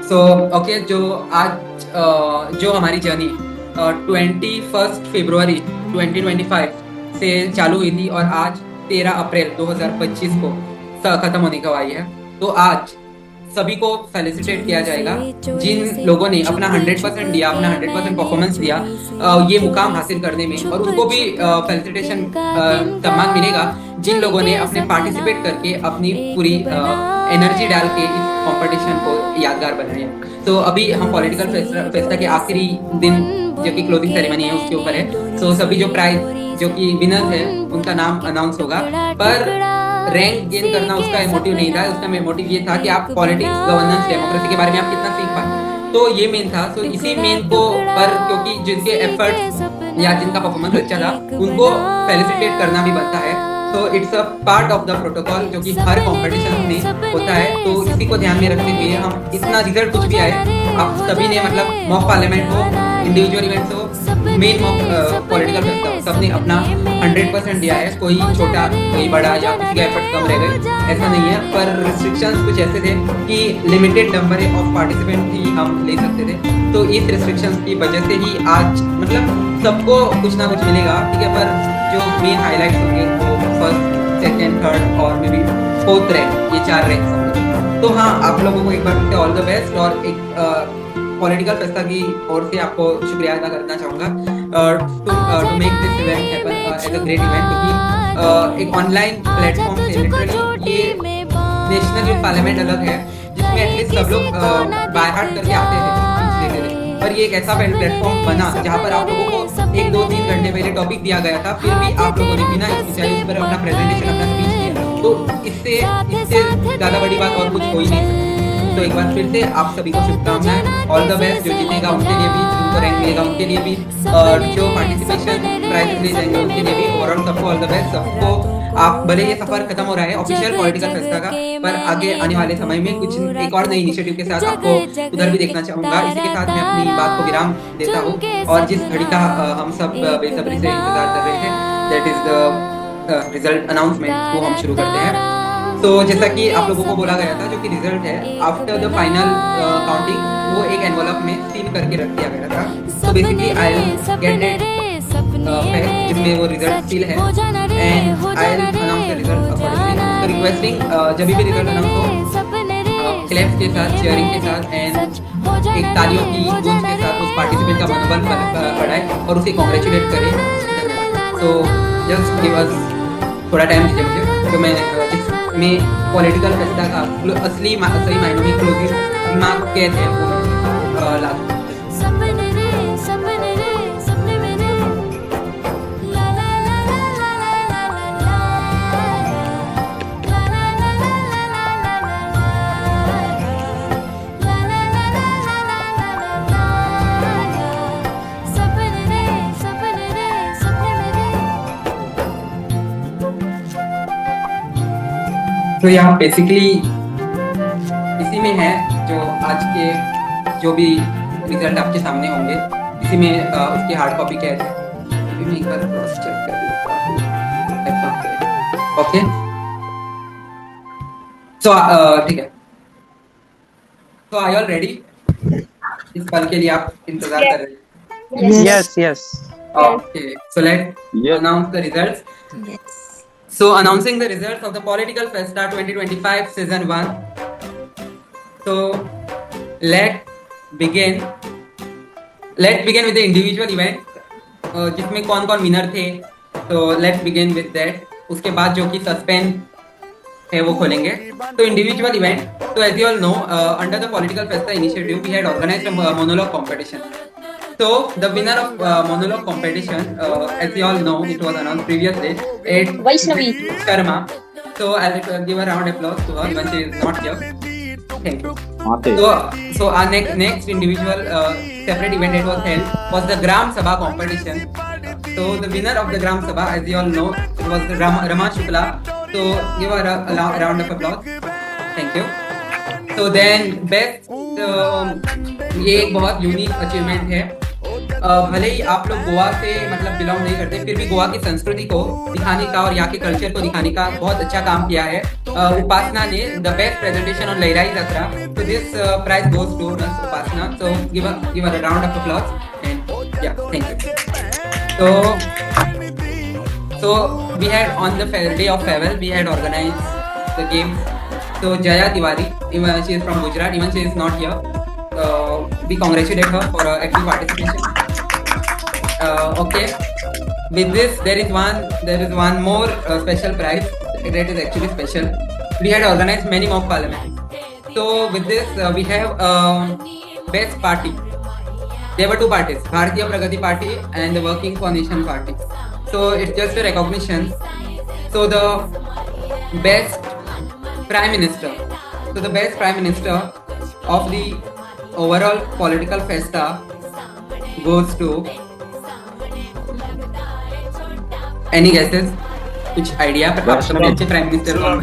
So okay, जो आज जो हमारी जर्नी 21 फरवरी 2025 से चालू हुई थी और आज 13 अप्रैल 2025 को खत्म होने को आई है। तो आज सभी को फेलिसिटेट किया जाएगा जिन लोगों ने अपना 100% दिया, अपना 100% परफॉर्मेंस दिया ये मुकाम हासिल करने में, और उनको भी फेलिसिटेशन सम्मान मिलेगा जिन लोगों ने अपने पार्टिसिपेट करके अपनी पूरी एनर्जी डाल के इस कंपटीशन को यादगार बनाया। तो अभी हम पॉलिटिकल फेस्टा के आखिरी दिन जो कि क्लोजिंग सेरेमनी है उसके ऊपर है। तो सभी जो प्राइज जो कि विनर्स है उनका नाम अनाउंस होगा, पर रैंक गेन करना उसका मोटिव नहीं था। उसका मोटिव ये था कि आप पॉलिटिक्स, गवर्नेंस, डेमोक्रेसी के बारे में आप कितना सीख पाए, तो ये मेन था। तो इसी मेन को पर क्योंकि जिनके एफर्ट्स या जिनका परफॉर्मेंस अच्छा था उनको फेलिसिटेट करना भी बनता है। तो it's a part of the protocol जो कि हर कॉम्पिटिशन में होता है। तो इसी को ध्यान में रखते हुए हम इतना रिजल्ट कुछ भी आए, आप सभी ने मतलब मॉक पार्लियामेंट हो, इंडिविजुअल इवेंट्स हो, मेन मॉक पॉलिटिकल फेस्टा हो, सबने अपना 100% दिया है। कोई छोटा कोई बड़ा या किसी का एफर्ट कम रह गए ऐसा नहीं है। पर रिस्ट्रिक्शंस कुछ ऐसे थे कि लिमिटेड नंबर ऑफ पार्टिसिपेंट ही हम ले सकते थे। तो इस रिस्ट्रिक्शंस की वजह से ही आज मतलब सबको कुछ ना कुछ मिलेगा, ठीक है। पर जो मेन हाईलाइट्स होंगे वो फर्स्ट, सेकंड, थर्ड और मे बी फोर्थ रैंक, ये 4 रैंक होंगे। तो हाँ, आप लोगों को एक बार फिर से ऑल द बेस्ट, और एक पॉलिटिकल फेस्टा की ओर से आपको शुक्रिया अदा करना चाहूँगा to make this event happen as a great event. क्योंकि एक ऑनलाइन प्लेटफॉर्म से लिटरली ये नेशनल यूथ पार्लियामेंट अलग है जिसमें एटलीस्ट सब लोग बाय हार्ट करके आते थे, स्पीच देते थे। पर ये एक ऐसा प्लेटफॉर्म बना जहाँ पर आप लोगों को 1, 2, 3 घंटे पहले टॉपिक दिया गया था, फिर भी आप लोगों ने बिना हिचकिचाई उस पर अपना प्रेजेंटेशन, अपना स्पीच दिया। तो इससे ज़्यादा बड़ी बात और कुछ हो ही नहीं सकती। तो एक बार फिर से आप सभी को शुभकामनाएं, ऑल द बेस्ट। जो जीतेगा उनके लिए भी, जिनको रैंक मिलेगा उनके लिए भी, और जो पार्टिसिपेशन प्राइजेस ले जाएंगे उनके लिए भी, ओवरऑल सबको ऑल द बेस्ट। सबको आप भले ये सफर खत्म हो रहा है ऑफिशियल पॉलिटिकल फेस्टा का, पर आगे आने वाले समय में कुछ एक और नई इनिशिएटिव के साथ आपको उधर भी देखना चाहूंगा। इसी के साथ मैं अपनी बात को विराम देता हूँ, और जिस घड़ी का हम सब बेसब्री से इंतजार कर रहे थे, that is the result announcement, वो हम शुरू करते हैं। तो जैसा कि आप लोगों को बोला गया था, जो कि रिजल्ट है आफ्टर द फाइनल काउंटिंग, वो एक एनवलप में सील करके रख दिया गया था। तो basically I will get it जिसमें वो रिजल्ट सील है, and I will announce the result accordingly. तो रिक्वेस्टिंग जब भी रिजल्ट अनाउंस हो, क्लैप्स के साथ, चीयरिंग के साथ एंड एक तालियों की गूंज के साथ उस पार्टिसिपेंट का मनोबल बढ़ाए और उसे कॉन्ग्रेचुलेट करें। तो जस्ट गिव अस थोड़ा टाइम दीजिए मुझे, तो मैं जिसमें पॉलिटिकल फेस्टा का सही मायनों में क्लोजिंग दिमाग कहते हैं वो ला दूँ। तो यहाँ बेसिकली इसी में है जो आज के जो भी रिजल्ट आपके सामने होंगे, इसी में उसकी हार्ड कॉपी क्या है मैं एक बार क्रॉस चेक कर लेता हूँ। ओके, सो ठीक है। तो आर यू ऑल रेडी? इस पल के लिए आप इंतजार कर रहे हैं? Yes. Okay, so let's announce the results. Yes. So announcing the results of the Political Festa 2025 Season 1. So let's begin with the individual event, जिसमें कौन कौन विनर थे। तो let's begin with that. उसके बाद जो कि सस्पेंस है वो खोलेंगे। तो इंडिविजुअल इवेंट, तो as you all know, under the political festa initiative we had organized a monologue competition. So the winner of monologue competition, as you all know, it was announced previously. It's Vaishnavi Sharma. So I'll give a round of applause to her when she is not here. Thank you. So our next individual separate event that was held was the Gram Sabha competition. So the winner of the Gram Sabha, as you all know, it was the Rama Shukla. So give her a round of applause. Thank you. So then best, ये एक बहुत unique achievement है भले ही आप लोग गोवा से मतलब belong नहीं करते, फिर भी गोवा की संस्कृति को दिखाने का और यहाँ के कल्चर को दिखाने का बहुत अच्छा काम किया है उपासना ने, द बेस्ट प्रेजेंटेशन ऑन लहराई यात्रा। So this prize goes to Ms. Upasana. So give her a round of applause and yeah, thank you. So we had on the day of farewell we had organized the game. So Jaya Tiwari, even she is from Gujarat, even she is not here. We congratulate her for her active participation. Okay. With this, there is one more special prize that is actually special. We had organized many mock parliaments. So with this, we have best party. There were two parties, Bharatiya Pragati Party and the Working for Nation Party. So it's just a recognition. So the best Prime Minister. So the best Prime Minister of the overall political festa goes to. Any guesses? कुछ idea? आप सबसे अच्छे prime minister कौन?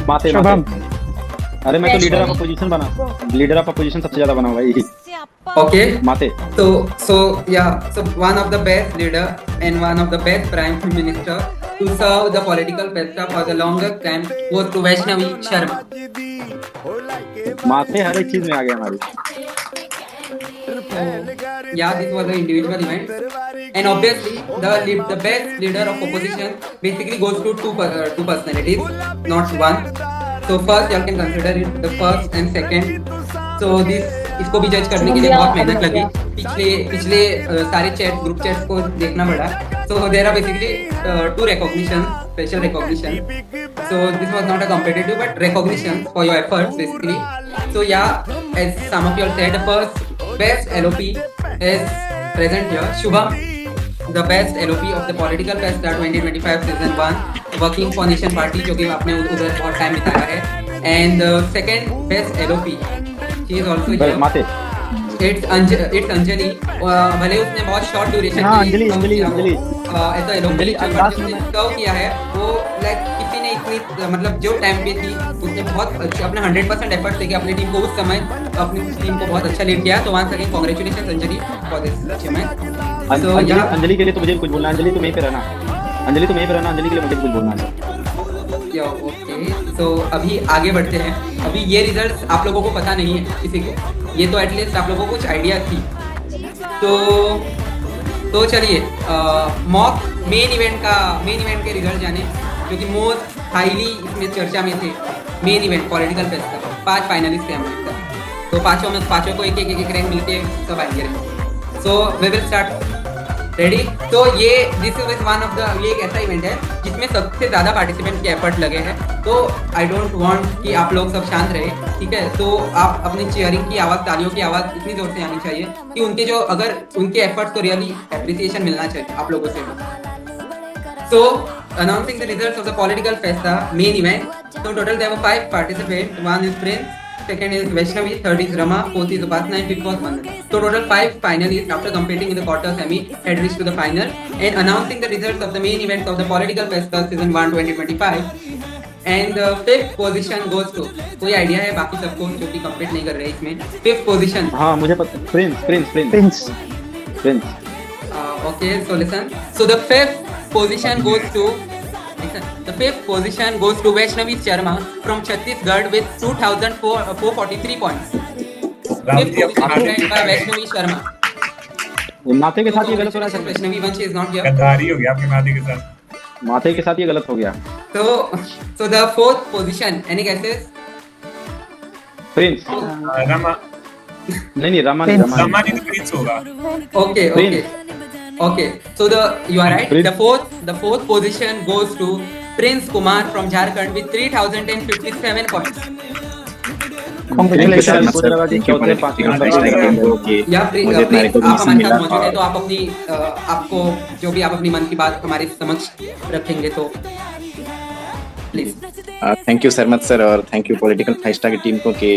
माते अरे मैं तो leader of opposition बना, लीडर ऑफ अपोजिशन सबसे ज्यादा बना भाई। Okay. माते। So one of the best leader and one of the best prime minister to serve the political festa for the longest time goes to Vaishnavi Sharma. माते हर एक चीज में आ गया हमारी। Yeah, this was an individual event, and obviously the best leader of opposition basically goes to two personalities, not one. So first you can consider it the first and second. So इसको भी जज करने के लिए बहुत मेहनत लगी, पिछले सारे ग्रुप चैट्स को देखना पड़ा. So there are basically two recognition, special recognition. So this was not a competitive but recognition for your efforts basically. So yeah, as some of you all said, the first best LOP is present here, Shubham, the best LOP of the political festa 2025 season 1, working for nation party, जो कि आपने उधर बहुत time बिताया है. And second best LOP, she is also here. It's Anjali. भले उसने बहुत शॉर्ट ड्यूरेशन ऐसा एलोपी सर्व किया है, वो लाइक किसी ने इतनी मतलब जो टाइम पे थी उसने बहुत अच्छा अपने 100% एफर्ट लेके अपनी टीम को उस समय अपनी टीम को बहुत अच्छा लीड किया. तो वहाँ से congratulation Anjali for this achievement. Anjali के लिए तो मुझे कुछ बोलना, अंजलि तुम यहीं पे रहना, अंजलि तुम यहीं पे रहना, अंजलि के लिए मुझे कुछ बोलना है. ओके, तो अभी आगे बढ़ते हैं. अभी ये रिजल्ट आप लोगों को पता नहीं है किसी को, ये तो एटलीस्ट आप लोगों को कुछ आइडिया थी. तो चलिए मॉक मेन इवेंट के रिजल्ट जाने, जो कि मोस्ट हाईली इसमें चर्चा में थे. मेन इवेंट पॉलिटिकल फेस्ट का 5 फाइनलिस्ट थे हम लोग. तो पांचों को एक रैंक मिलके सब आएंगे. So we will start. Ready? तो ये this is one of the, ये एक ऐसा इवेंट है जिसमें सबसे ज़्यादा पार्टिसिपेंट के एफर्ट लगे हैं. तो आई डोंट वांट कि आप लोग सब शांत रहे, ठीक है? तो आप अपनी चीयरिंग की आवाज़, तालियों की आवाज़ इतनी ज़ोर से आनी चाहिए कि उनके जो अगर उनके एफर्ट्स को रियली एप्रिसिएशन मिलना चाहिए आप लोगों से. So announcing the results of the political fiesta main event. So total there were 5 participants. One is Prince, second is Vaishnavi, third is Rama, fourth is Upasana, and fifth was Manan. So total 5 finalists after competing in the quarter semi had reached to the final. And announcing the results of the main events of the Political Festa season 1 2025. And fifth position goes to, कोई idea है बाकी सबको जो कि compete नहीं कर रहे इसमें? Fifth position. हाँ मुझे पता. Prince. Okay, so listen. So the fifth position goes to. The fifth position goes to Vaishnavi Sharma from Chhattisgarh with 2,443 points. Fifth position by Vaishnavi Sharma. माथे के साथ ये गलत हो रहा है. Vaishnavi Vanshi is not here. गद्दारी हो गया आपके माथे के साथ. माथे के साथ ये गलत हो गया. So the fourth position. Any guesses? Prince. Rama. नहीं रमा नहीं तो प्रिंस होगा. Okay. So you are right. The fourth position goes to Prince Kumar from Jharkhand with 3,057 points. Congratulations. आप हमारे साथ मौजूद हैं, तो आप अपनी आपको जो भी आप अपनी मन की बात हमारे समक्ष रखेंगे तो प्लीज. थैंक यू सरमत सर, और थैंक यू पॉलिटिकल फेस्टा की टीम को कि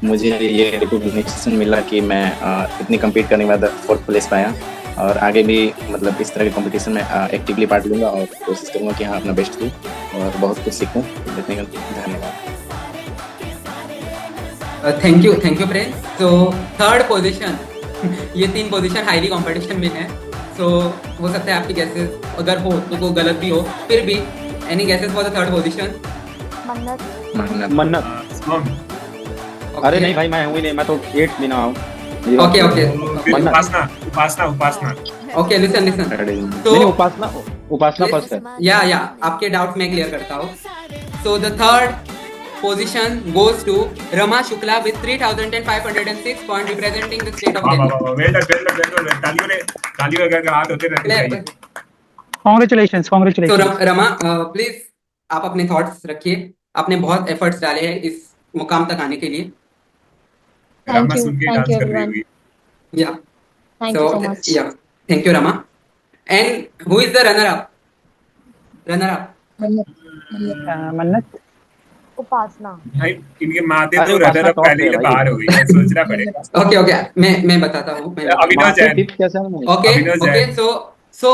मुझे ये रिकॉग्निशन मिला कि मैं इतनी कम्पीट करने के बाद 4th प्लेस पाया. और आगे भी मतलब इस तरह के कंपटीशन में एक्टिवली पार्ट लूँगा और कोशिश करूँगा कि हाँ अपना बेस्ट दूँ और बहुत कुछ सीखूँ. देखने का धन्यवाद. Thank you Prince. So third position ये 3 पोजीशन हाईली कंपटीशन में है, सो हो सकता है आपकी गैसेस अगर हो तो वो गलत भी हो, फिर भी any gases for the third position? मन्नत मन्नत। शुभम। अरे नहीं भाई, मैं हूँ ही नहीं, मैं तो 8 भी ना हूँ। ओके ओके फिर मन्नत। उपासना उपासना उपासना ओके, लिसन लिसन। तो नहीं, उपासना उपासना फर्स्ट है। या आपके डाउट मैं क्लियर करता हूँ। So the third position goes to Rama Shukla with 3,506 points representing the state of वाह वाह Delhi. वाह, well done well done well done. तालियों के हाथ होते रहने चाहिए। कॉन्ग्रेचुलेशन तो कॉन्ग्रेचुलेशन। रमा प्लीज आप अपने थॉट्स रखिए। आपने बहुत एफर्ट्स डाले हैं इस मुकाम तक आने के लिए। रमा सुन के डांस कर रही हुई। या Thank you so much. या thank you Rama. And who is the runner up? Runner up मन्नत। उपासना। भाई इनके माते अरे तो उपासना रनर अप top पहले ही है भाई। बाहर हो गई है, सोचना पड़ेगा। ओके ओके मैं बताता हूँ। अभिनव वहाँ से जैन। 5th कैसे हूँ? Okay, Abhinav okay. Jain. So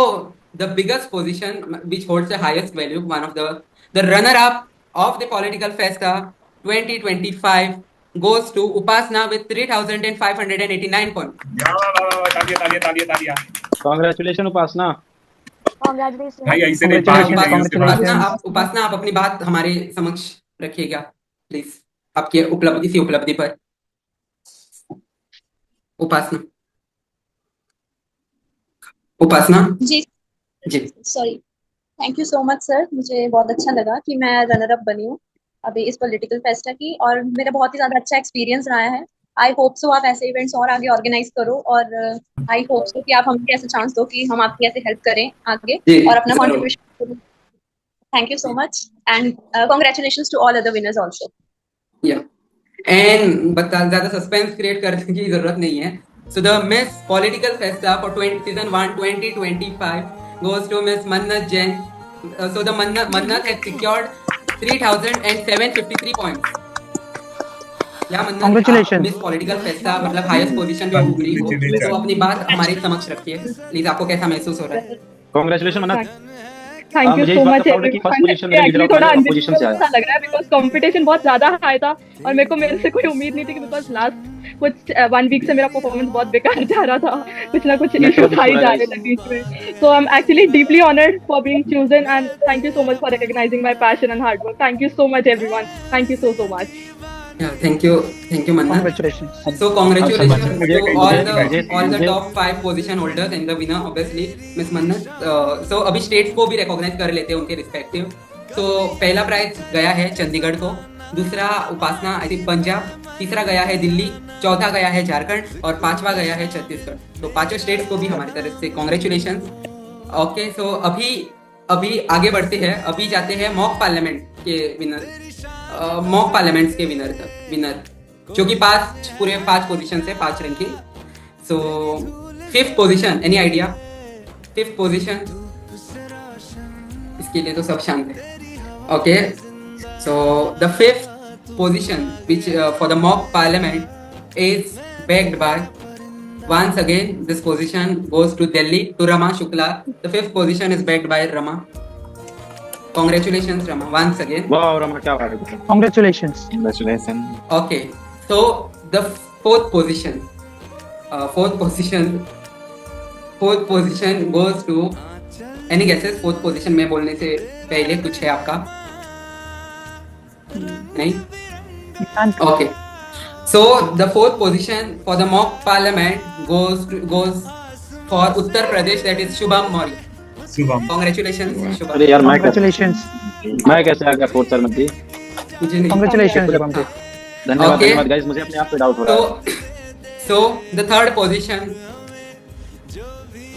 the biggest position which holds the highest value, one of the runner-up of the political festa 2025 goes to Upasna with 3,589 points. या वाह वाह वाह, तालियां तालियां तालियां तालियां। कांग्रेचुलेशन उपासना। Congratulations. भाई ऐसे नहीं बात Congratulations, नहीं उसके बाद। congratulations. उपासना आप अपनी बात हमारे समक्ष रखिएगा प्लीज, आपके उपलब्धि इसी उपलब्धि पर। Upasana Upasana ji ji sorry. Thank you so much sir, मुझे बहुत अच्छा लगा कि मैं रनर अप बनी हूँ अभी इस पॉलिटिकल फेस्टा की, और मेरा बहुत ही ज्यादा अच्छा एक्सपीरियंस रहा है। आई होप सो आप ऐसे इवेंट्स और आगे ऑर्गेनाइज करो, और आई होप सो कि आप हमें ऐसे चांस दो कि हम आपकी ऐसे हेल्प करें आगे जी, और अपना जरूर। कॉन्ट्रीब्यूशन करें। Thank you so much and congratulations to all other winners also. या एंड बता ज्यादा सस्पेंस क्रिएट करने की जरूरत नहीं है। So the miss political festa for season 1 2025 goes to Miss Mannat Jain. So the Mannat has secured 3,753 points. या मन्नत Congratulations. मिस पॉलिटिकल फेस्टा मतलब हाईएस्ट पोजीशन पे उतरी हो, Congratulations. तो अपनी बात हमारे समक्ष रखिए प्लीज। आपको कैसा महसूस हो रहा है? कांग्रेचुलेशन मन्नत। थैंक यू मुझे सो इस बात मच का प्राउड है कि फर्स्ट पोजीशन में एक्चुअली थोड़ा पोजीशन से अनडिस्कस आया। लग रहा है बिकॉज कंपटीशन बहुत ज्यादा हाई था और मेरे से कोई उम्मीद नहीं थी कि बिकॉज लास्ट कुछ 1 वीक से मेरा परफॉर्मेंस बहुत बेकार जा रहा था, कुछ ना कुछ मैं इश्यूज तो हाई पूरा जा guys। रहे थे बीच में। So I am actually deeply honoured for being chosen and thank you so much for recognising my passion and hard work. Thank you so much everyone, thank you so much. Thank you Mannat. Congratulation. So congratulations मुझे- to all मुझे- the मुझे- top 5 position holders and the winner obviously Miss Mannat. So अभी states को भी recognise कर लेते हैं उनके रिस्पेक्टिव। तो पहला प्राइज गया है चंडीगढ़ को, दूसरा उपासना आई थिंक पंजाब, तीसरा गया है दिल्ली, चौथा गया है झारखंड और पांचवा गया है छत्तीसगढ़। तो पांचों स्टेट्स को भी हमारी तरफ से कॉन्ग्रेचुलेशन। ओके, सो अभी आगे बढ़ते हैं। अभी जाते हैं मॉक पार्लियामेंट के विनर, मॉक पार्लियामेंट्स के विनर तक, विनर जो कि पूरे 5 पोजीशन है, 5 रैंकिंग। सो 5th position, any idea? 5th position, इसके लिए तो सब शांत है। Okay, so the 5th position which for the mock parliament is backed by, once again this position goes to Delhi to Rama Shukla. The 5th position is backed by Rama. Congratulations Rama once again. वाह रमा, क्या बात है। Congratulation. Congratulations. Okay, so the fourth position goes to any guesses? fourth position में बोलने से पहले कुछ है आपका? नहीं? Okay, so the fourth position for the mock parliament goes for Uttar Pradesh, that is Shubham Maurya. Shubham. Congratulations Shubham. अरे यार कॉन्ग्रेचुलेशन। मैं कैसे आ गया 4th सर में थी। मुझे नहीं। कॉन्ग्रेचुलेशन शुभम जी। धन्यवाद Okay. धन्यवाद गाइस, मुझे अपने आप पे डाउट हो रहा है। So the third position.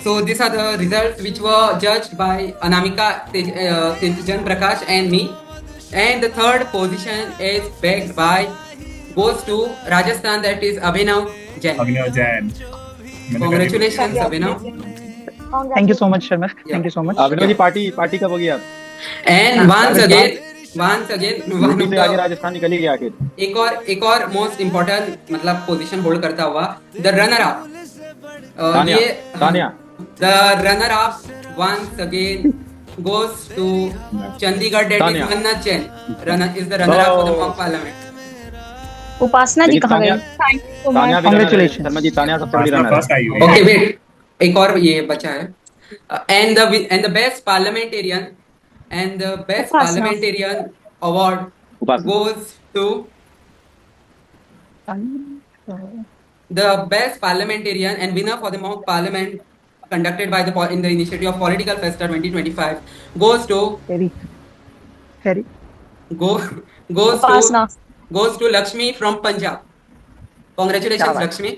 So these are the results which were judged by Anamika Tejan Prakash and me. And the third position is backed by, goes to Rajasthan, that is Abhinav Jain. Abhinav Jain. Congratulations Abhinav. Thank you so much Sharma, thank you so much. Abhinav ji party कब होगी यार? And once again one UP of से आगे the Rajasthan निकल ही गया आखिर। एक और मोस्ट इम्पोर्टेंट मतलब पोजीशन होल्ड करता हुआ the runner up, Tania. The runner up once again goes to Chandigarh, that is Tanya. Mannat Jain. Runner is the runner up for the Oh. mock parliament. उपासना जी लेकिन कहाँ तान्या गई? Thank you so Tanya much. भी runner है Congratulations. Sharma ji, Tanya सबसे बड़ी उपासना runner है। First आई हुई है। Okay, wait. एक और ये बचा है. And the best parliamentarian and the best Upasana. parliamentarian award Upasana goes to the best parliamentarian and winner for the mock parliament conducted by in the initiative of Political Festa 2025 goes to Harry. Harry. go goes Upasana. to goes to Lakshmi from Punjab. Congratulations, क्या बात। Lakshmi.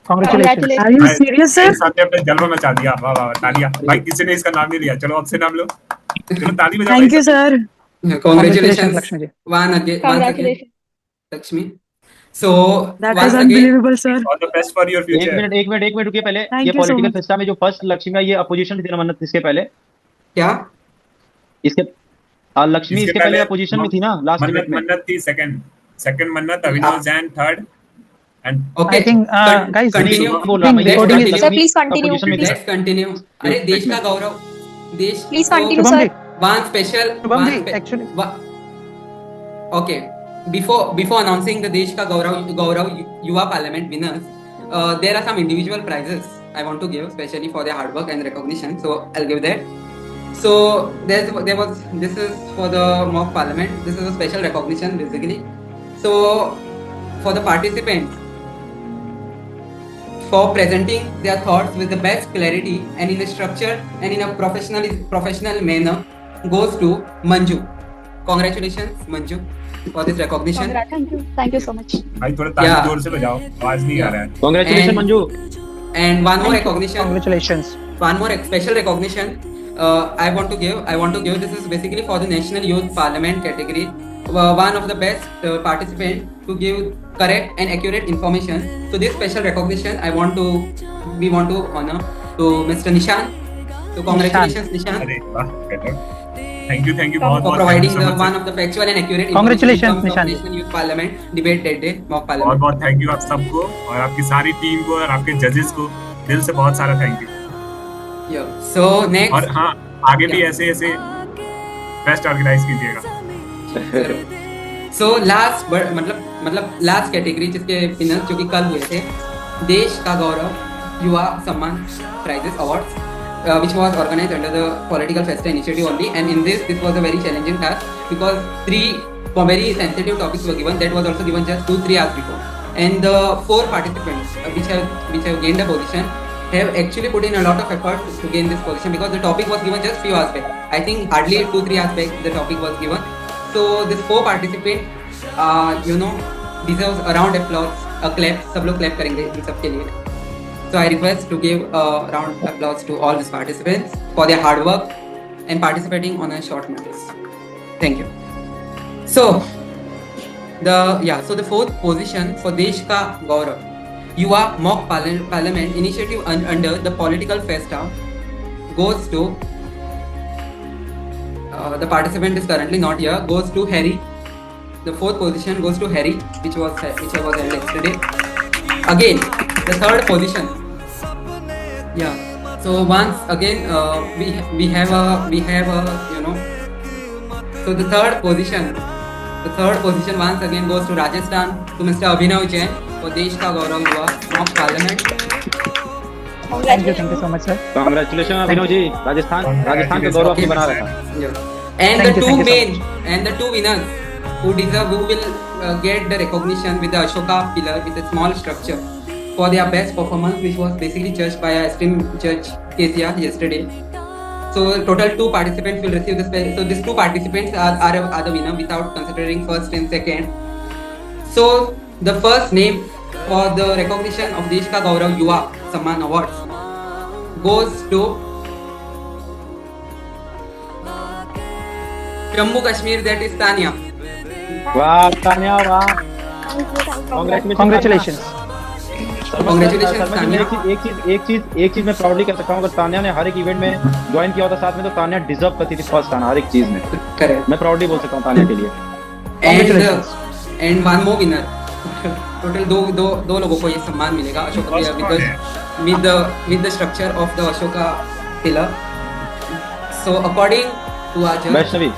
Congratulations. Congratulations. Are you serious, sir? इस साथ ने अपने जलवा मचा दिया। वाह वाह तालियां। भाई किसी ने इसका नाम नहीं लिया, चलो अब से नाम लो। चलो ताली बजाओ। Thank you, sir. Congratulations, Lakshmi ji. once again, Congratulations. Lakshmi. So That once was again, unbelievable, sir. All the best for your एक फ्यूचर। मिनट एक मिनट एक मिनट रुकिए पहले। Thank ये you so political much. Festa में जो first Lakshmi आई, ये opposition थी ना मन्नत इसके पहले? क्या इसके लक्ष्मी इसके पहले अपोजिशन में थी ना लास्ट मन्नत डिबेट में? मन्नत थी सेकंड मन्नत, Avinash and third and Okay, I think, guys, continue. मैं बोल रहा हूँ, think ये recording is- Lakshmi Sir, please continue. opposition में थी। Let's continue. अरे देश का गौरव, देश. Please so, continue, Shubham sir. ji, One special. Shubham one ji, spe- actually- Okay. Before announcing the देश का गौरव युवा parliament winners, there are some individual prizes I want to give, especially for their hard work and recognition. So I'll give that. So this is for the mock parliament. This is a special recognition basically. So for the participants, for presenting their thoughts with the best clarity and in a structured and in a professional manner, goes to Manju. Congratulations, Manju, for this recognition. Thank you so much. भाई थोड़ा ताली Yeah. जोर से बजाओ, आवाज नहीं आ रहा है। Congratulation And- Manju. And one more recognition. Congratulations. One more special recognition I want to give. This is basically for the National Youth Parliament category. One of the best participant to give correct and accurate information. So this special recognition we want to honor to Mr. Nishan. So congratulations, Nishan, अरे वाह गजब। Thank you बहुत for बहुत providing thank you so the much, one sir। of the factual and accurate Congratulations, information in terms of Nishan. National Youth Parliament debate that day, mock बहुत parliament. बहुत thank you आप सबको और आपकी सारी team को और आपके जजेस को दिल से बहुत सारा thank you. Yeah. So next. और हाँ आगे भी ऐसे ऐसे फेस्ट ऑर्गेनाइज कीजिएगा। So last मतलब लास्ट कैटेगरी जिसके विनर्स जो कि कल हुए थे, देश का गौरव युवा सम्मान prizes awards which was organized under the Political Festa initiative only, and in this was a very challenging task because 3 very sensitive topics were given. That was also given just 2-3 hours before, and the 4 participants which have gained the position have actually put in a lot of effort to gain this position because the topic was given just few hours back. I think hardly 2-3 hours back the topic was given. So this 4 participants deserves a round applause, a clap. सब लोग clap करेंगे इन सब के लिए. So I request to give a round of applause to all these participants for their hard work and participating on a short notice. Thank you. So the 4th position for Desh Ka Gaurav Yuva Mock Parliament initiative under the Political Festa goes to the participant is currently not here, goes to Harry. The 4th position goes to Harry, which was held yesterday. Again, the 3rd position. Yeah. So once again, we have a So the 3rd position once again goes to Rajasthan, to Mr. Abhinav Jain for Desh Ka Gaurav Yuva Mock Parliament. Thank you so much, sir. Congratulation Abhinav ji. Rajasthan का गौरव आपने बना रखा। Yeah. And Thank you the two winners who will get the recognition with the Ashoka pillar with a small structure for their best performance, which was basically judged by our esteemed judge KCR yesterday. So total 2 participants will receive this. So these 2 participants are the winner without considering first and second. So the first name for the recognition of Desh Ka Gaurav Yuva Samman Awards goes to Jammu Kashmir, that is Tanya. वाह तान्या वाह। Congratulations. Congratulations, Tanya. एक चीज मैं proudly कह सकता हूँ, अगर तान्या ने हर एक इवेंट में ज्वाइन किया होता साथ में तो तान्या डिजर्व करती थी फर्स्ट आना हर एक चीज में। Correct. मैं प्राउडली बोल सकता हूँ तान्या के लिए। And one more winner. Total दो लोगों को ये सम्मान मिलेगा Ashoka with the structure of the Ashoka pillar. So according to our judge, Vaishnavi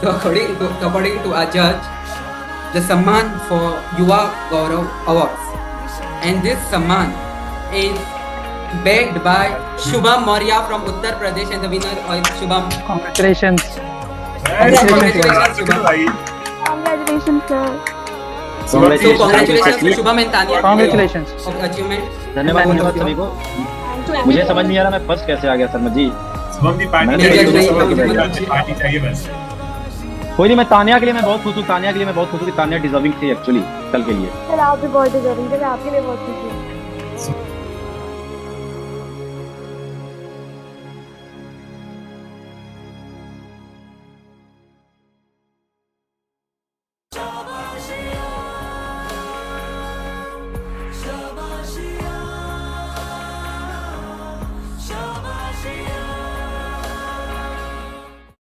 according to our judge, the Samman for Yuva Gaurav Awards. And this Samman is backed by Shubham Maurya from Uttar Pradesh, and the winner is Shubham. Congratulations. Congratulations, Shubham. भाई Congratulations, sir. So congratulations to Shubham and Tanya Congratulations. of achievement. धन्यवाद सभी को। मुझे समझ नहीं आ रहा मैं first कैसे आ गया शर्मा जी। शुभम की पार्टी मैंने चाहिए, नहीं, शुभम की नहीं, पार्टी चाहिए बस। कोई नहीं, मैं तानिया के लिए मैं बहुत खुश हूँ, तानिया के लिए मैं बहुत खुश हूँ कि तानिया डिजर्विंग थी एक्चुअली कल के लिए। सर आप भी बहुत डिजर्विंग थे, मैं आपके लिए बहुत खुश हूँ।